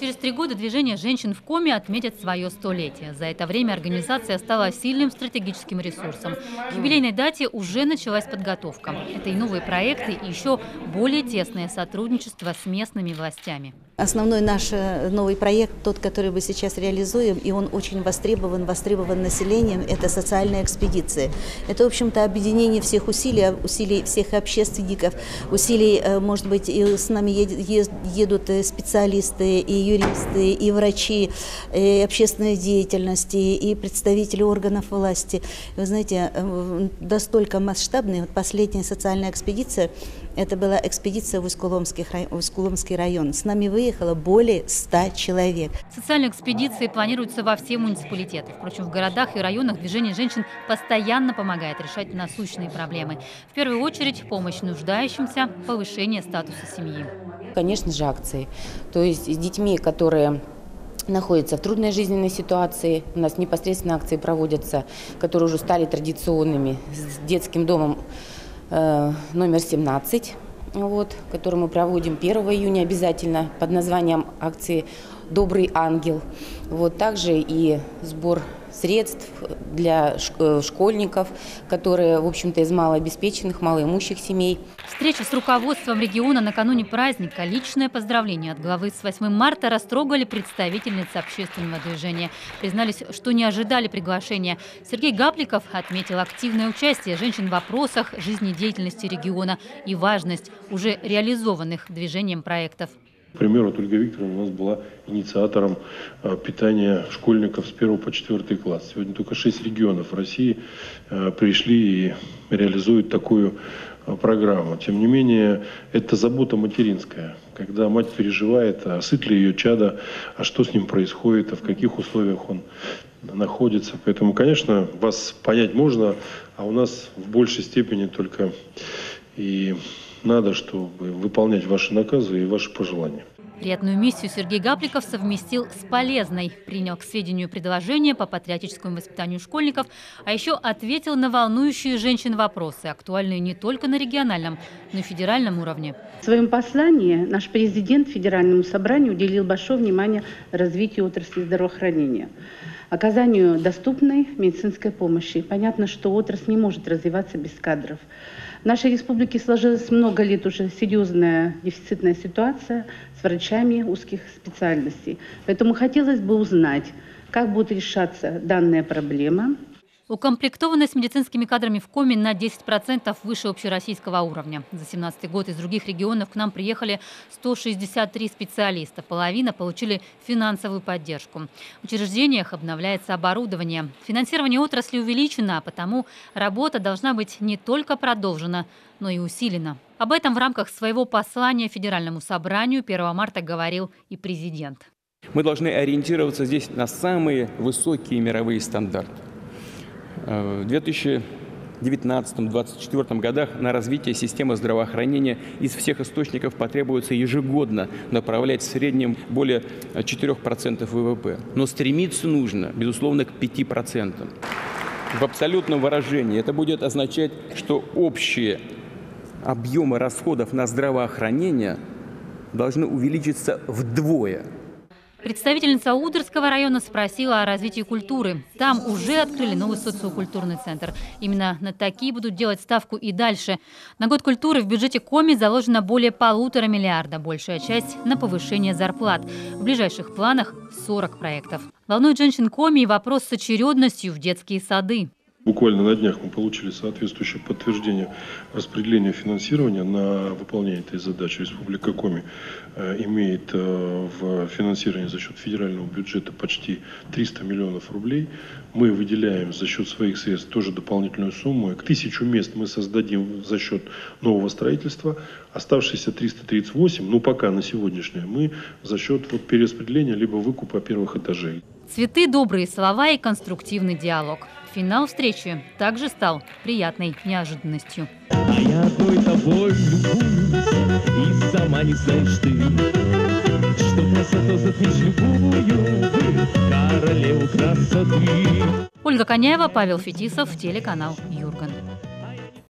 Через 3 года движение женщин в Коми отметит свое 100-летие. За это время организация стала сильным стратегическим ресурсом. К юбилейной дате уже началась подготовка. Это и новые проекты, и еще более тесное сотрудничество с местными властями. Основной наш новый проект, тот, который мы сейчас реализуем, и он очень востребован населением, это социальная экспедиция. Это, в общем-то, объединение всех усилий всех общественников, усилий, может быть, и с нами едут специалисты, и юристы, и врачи, и общественной деятельности, и представители органов власти. Вы знаете, настолько масштабная последняя социальная экспедиция, это была экспедиция в Усть-Куломский район. С нами выехало более 100 человек. Социальные экспедиции планируются во все муниципалитеты. Впрочем, в городах и районах движение женщин постоянно помогает решать насущные проблемы. В первую очередь помощь нуждающимся, повышение статуса семьи. Конечно же, акции. То есть с детьми, которые находятся в трудной жизненной ситуации. У нас непосредственно акции проводятся, которые уже стали традиционными, с детским домом номер 17, который мы проводим 1 июня обязательно под названием акции «Добрый ангел». Также и сбор средств для школьников, которые, в общем-то, из малообеспеченных, малоимущих семей. Встреча с руководством региона накануне праздника, личное поздравление от главы с 8 марта растрогали представительницы общественного движения. Признались, что не ожидали приглашения. Сергей Гапликов отметил активное участие женщин в вопросах жизнедеятельности региона и важность уже реализованных движением проектов. Например, Ольга Викторовна у нас была инициатором питания школьников с 1 по 4 класс. Сегодня только 6 регионов России пришли и реализуют такую программу. Тем не менее, это забота материнская, когда мать переживает, а сыт ли ее чадо, а что с ним происходит, а в каких условиях он находится. Поэтому, конечно, вас понять можно, а у нас в большей степени только и надо, чтобы выполнять ваши наказы и ваши пожелания. Приятную миссию Сергей Гапликов совместил с полезной. Принял к сведению предложения по патриотическому воспитанию школьников, а еще ответил на волнующие женщин вопросы, актуальные не только на региональном, но и федеральном уровне. В своем послании наш президент Федеральному собранию уделил большое внимание развитию отрасли здравоохранения, оказанию доступной медицинской помощи. Понятно, что отрасль не может развиваться без кадров. В нашей республике сложилась много лет уже серьезная дефицитная ситуация с врачами узких специальностей. Поэтому хотелось бы узнать, как будет решаться данная проблема. Укомплектованность медицинскими кадрами в Коми на 10% выше общероссийского уровня. За 2017 год из других регионов к нам приехали 163 специалиста. Половина получили финансовую поддержку. В учреждениях обновляется оборудование. Финансирование отрасли увеличено, а потому работа должна быть не только продолжена, но и усилена. Об этом в рамках своего послания Федеральному собранию 1 марта говорил и президент. Мы должны ориентироваться здесь на самые высокие мировые стандарты. В 2019-2024 годах на развитие системы здравоохранения из всех источников потребуется ежегодно направлять в среднем более 4% ВВП. Но стремиться нужно, безусловно, к 5%. В абсолютном выражении это будет означать, что общие объемы расходов на здравоохранение должны увеличиться вдвое. Представительница Удырского района спросила о развитии культуры. Там уже открыли новый социокультурный центр. Именно на такие будут делать ставку и дальше. На год культуры в бюджете Коми заложено более 1,5 миллиарда. Большая часть на повышение зарплат. В ближайших планах 40 проектов. Волнует женщин Коми и вопрос с очередностью в детские сады. Буквально на днях мы получили соответствующее подтверждение распределения финансирования на выполнение этой задачи. Республика Коми имеет в финансировании за счет федерального бюджета почти 300 миллионов рублей. Мы выделяем за счет своих средств тоже дополнительную сумму. 1000 мест мы создадим за счет нового строительства. Оставшиеся 338, пока на сегодняшнее, мы за счет перераспределения либо выкупа первых этажей. Цветы, добрые слова и конструктивный диалог. Финал встречи также стал приятной неожиданностью. А я одной тобой любуюсь, и сама не знаешь ты, что красоту затмишь любую, королеву красоты. Ольга Коняева, Павел Фетисов, телеканал Юрк.